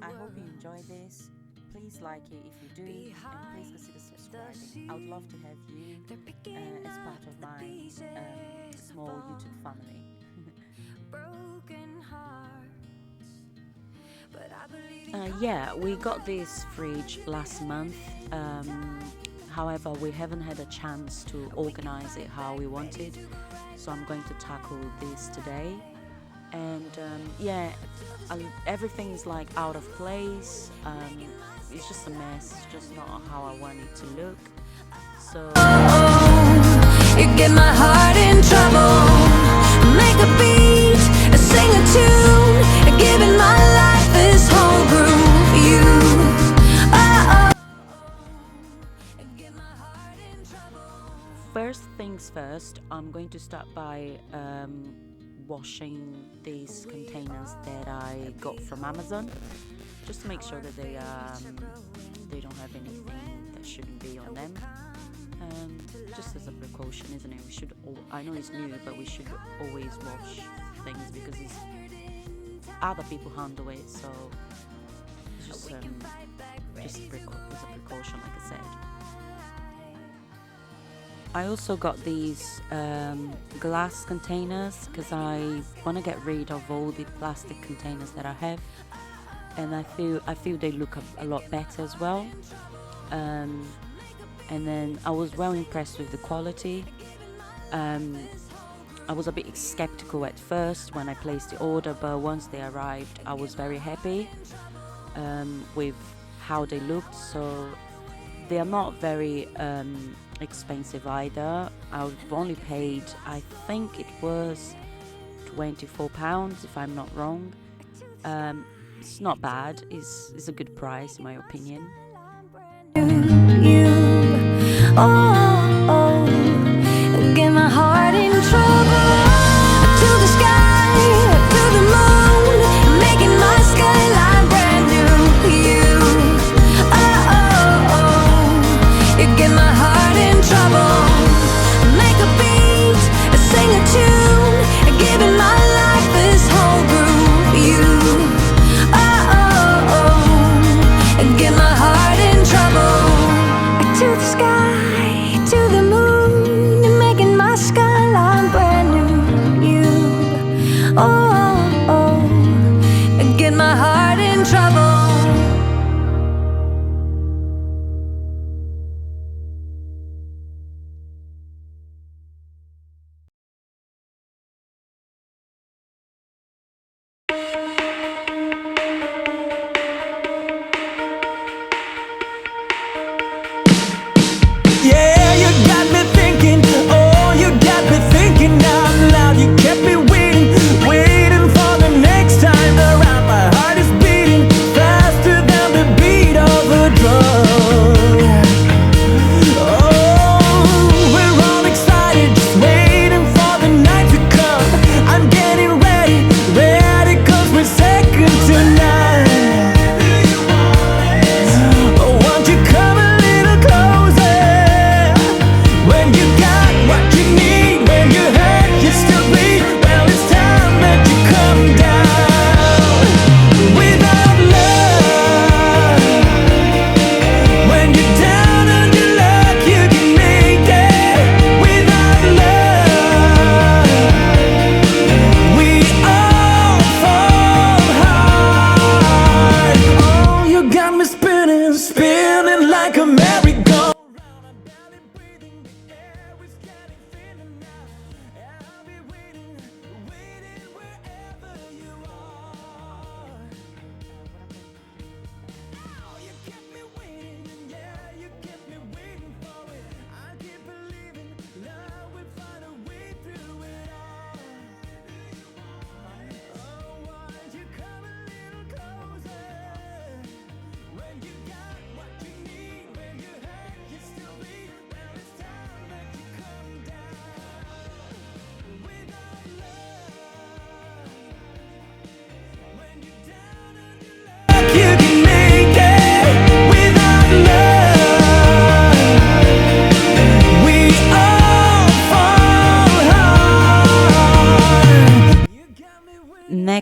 I hope you enjoy this. Please like it if you do, and please consider subscribing. I would love to have you as part of my small YouTube family. Yeah, we got this fridge last month. However, we haven't had a chance to organize it how we wanted, so I'm going to tackle this today. And yeah, everything's like out of place. It's just a mess. It's just not how I want it to look. So you get my heart in trouble. Make a beat, sing a tune, giving my life this whole groove. You, get my heart in trouble. first things first, I'm going to start by washing these containers that I got from Amazon, just to make sure that they don't have anything that shouldn't be on them. Just as a precaution, isn't it? We should. I know it's new, but we should always wash things because other people handle it. So it's just as a precaution, like I said. I also got these glass containers because I want to get rid of all the plastic containers that I have, and I feel they look a lot better as well. And then I was well impressed with the quality. I was a bit skeptical at first when I placed the order, but once they arrived, I was very happy with how they looked. So they are not very expensive either. I've only paid, I think it was £24 if I'm not wrong. It's not bad. It's a good price in my opinion. Oh, get my heart in trouble. To the sky, to the moon, making my skyline brand new. You, you get my heart in trouble. Make a beat, sing a tune, giving my life this whole groove. You, get my heart in trouble. To the sky, to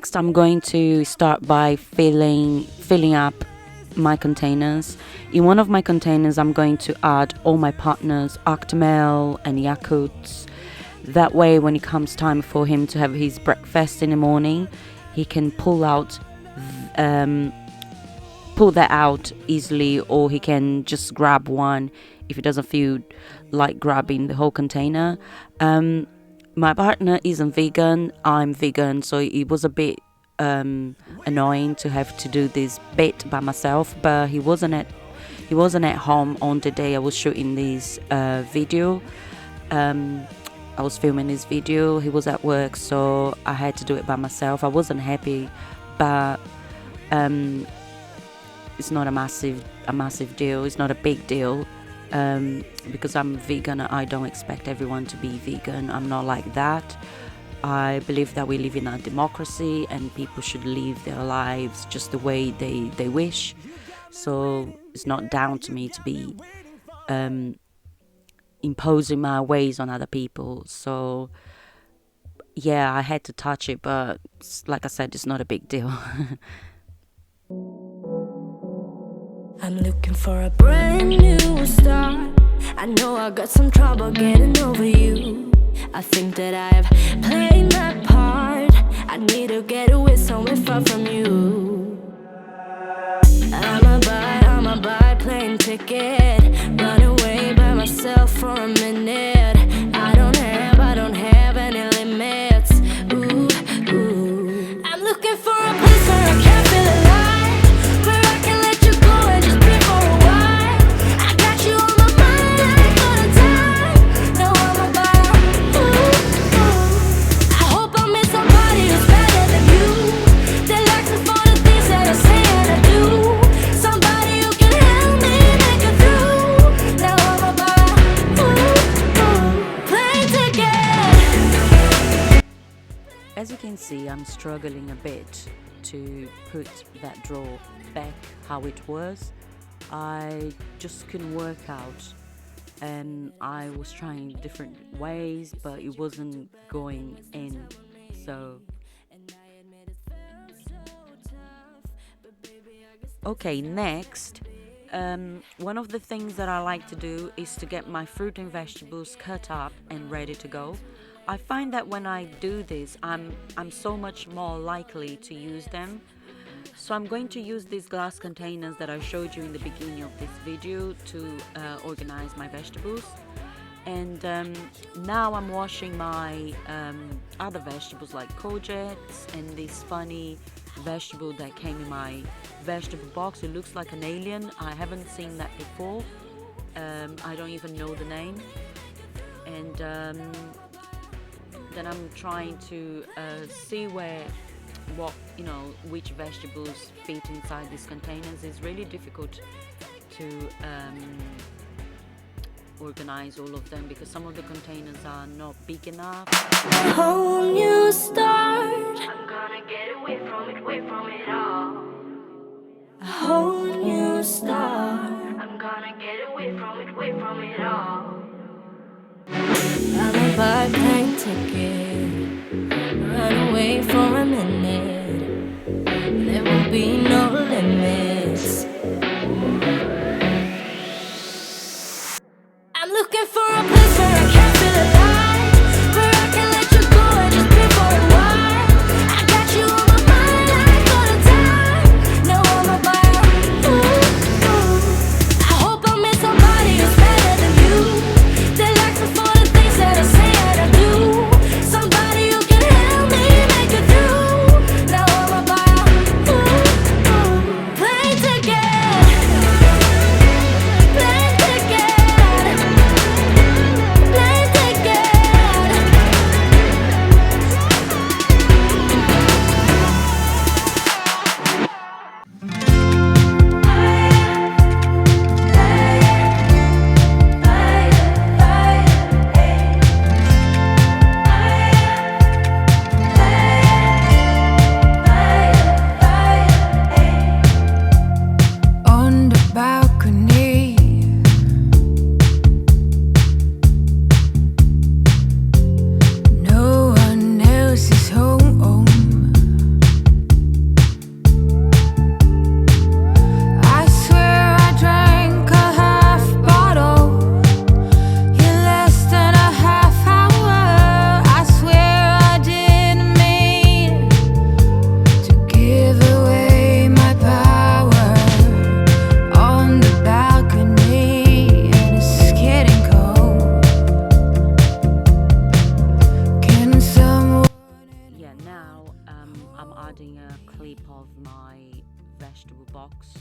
next I'm going to start by filling up my containers. In one of my containers I'm going to add all my partners, Octomel and Yakuts. That way when it comes time for him to have his breakfast in the morning, he can pull that out easily, or he can just grab one if he doesn't feel like grabbing the whole container. My partner isn't vegan, I'm vegan, so it was a bit annoying to have to do this bit by myself, but he wasn't at home on the day I was shooting this video. I was filming this video, he was at work, so I had to do it by myself. I wasn't happy, but it's not a massive deal, it's not a big deal. Because I'm vegan, I don't expect everyone to be vegan. I'm not like that. I believe that we live in a democracy and people should live their lives just the way they wish. So it's not down to me to be imposing my ways on other people. So yeah, I had to touch it, but like I said, it's not a big deal. I'm looking for a brand new start. I know I got some trouble getting over you. I think that I've played my part. I need to get away somewhere far from you. I'ma buy plane ticket, run away by myself for a minute. I don't have any limits. Ooh, ooh. I'm looking for a place where I can feel alive, where I can let you go and just be for a while. I got you on my mind like all the time. Now I'm about, ooh, ooh. I hope I meet somebody who's better than you, that likes me for the things that I say and I do. Somebody who can help me make it through. Now I'm about, ooh, ooh. Plane ticket. As you can see, I'm struggling a bit to put that drawer back how it was. I just couldn't work out, and I was trying different ways, but it wasn't going in. So okay, next, one of the things that I like to do is to get my fruit and vegetables cut up and ready to go. I find that when I do this, I'm so much more likely to use them. So I'm going to use these glass containers that I showed you in the beginning of this video to organize my vegetables. And now I'm washing my other vegetables like courgettes and this funny vegetable that came in my vegetable box. It looks like an alien. I haven't seen that before. I don't even know the name. And then I'm trying to see which vegetables fit inside these containers. It's really difficult to organize all of them because some of the containers are not big enough. A whole new start. I'm gonna get away from it all. A whole new start. I'm gonna get away from it all. I'ma buy a plane ticket, run away for a minute. There won't be no limits. I'm looking for a place where I can feel alive, where I can let you go and just be for a while. I got you on my mind like all the time. Now I'm about, ooh, ooh. I hope I meet somebody who's better than you, that likes me for the things that I say and I do. Somebody who can help me make it through. Now I'm about, ooh, ooh. Play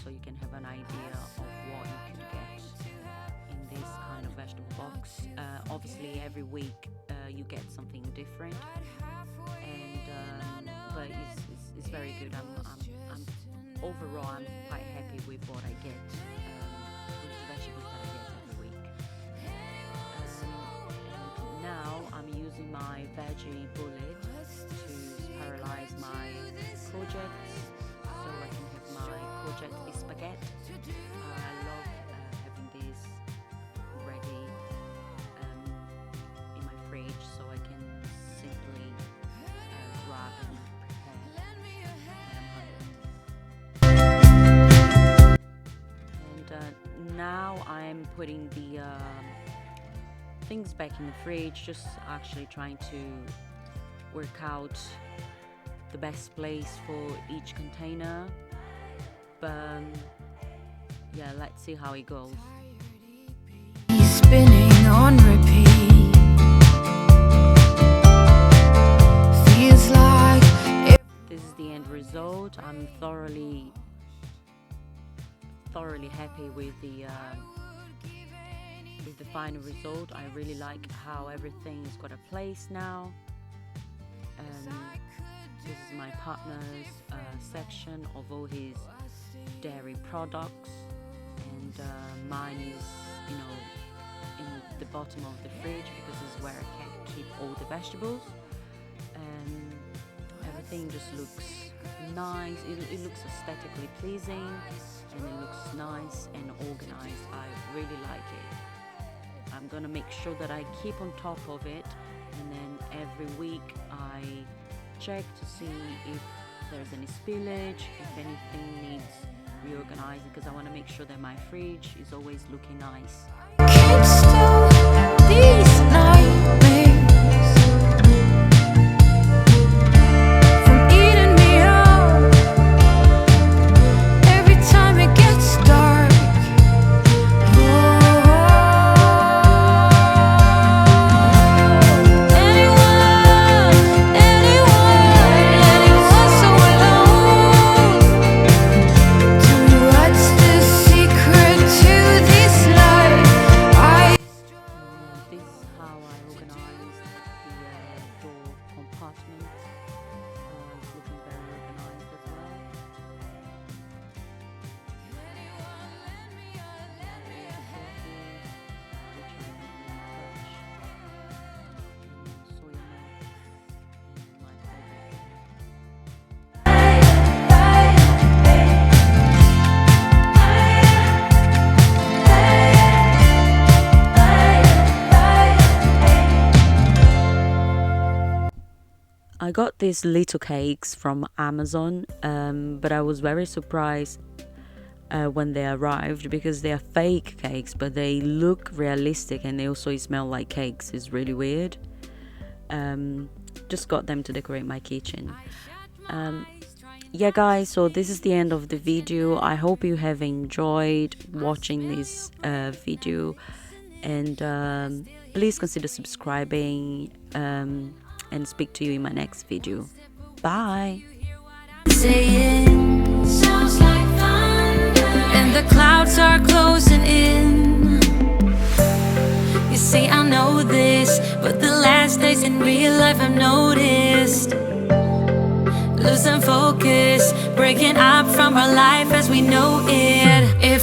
so you can have an idea of what you can get in this kind of vegetable box. Obviously every week you get something different, and but it's very good. I'm overall I'm quite happy with what I get, with the vegetables that I get every week. And now I'm using my veggie bullet to paralyze my projects, so I can have my project spaghetti. I love having this ready in my fridge, so I can simply grab and prepare when I'm hungry. And now I'm putting the things back in the fridge, just actually trying to work out the best place for each container, but yeah, let's see how it goes. Spinning on repeat. Feels like This is the end result. I'm thoroughly happy with the final result. I really like how everything's got a place now. This is my partner's section of all his dairy products, and mine is, you know, in the bottom of the fridge because this is where I can keep all the vegetables. And everything just looks nice. It looks aesthetically pleasing, and it looks nice and organized. I really like it. I'm gonna make sure that I keep on top of it, and then every week I check to see if there's any spillage, if anything needs reorganizing, because I want to make sure that my fridge is always looking nice. can't stop these nightmares from eating me up every time it gets dark. Anyone so alone. Tell me what's the secret to this life? This is how I organized the door compartment. It's looking very organized as well. I got these little cakes from Amazon, but I was very surprised when they arrived, because they are fake cakes, but they look realistic and they also smell like cakes. It's really weird. Just got them to decorate my kitchen. Yeah guys, so this is the end of the video. I hope you have enjoyed watching this video, and please consider subscribing, and speak to you in my next video. Bye. Saying sounds like thunder, and the clouds are closing in. You say I know this, but the last days in real life I've noticed losing focus, breaking up from our life as we know it. If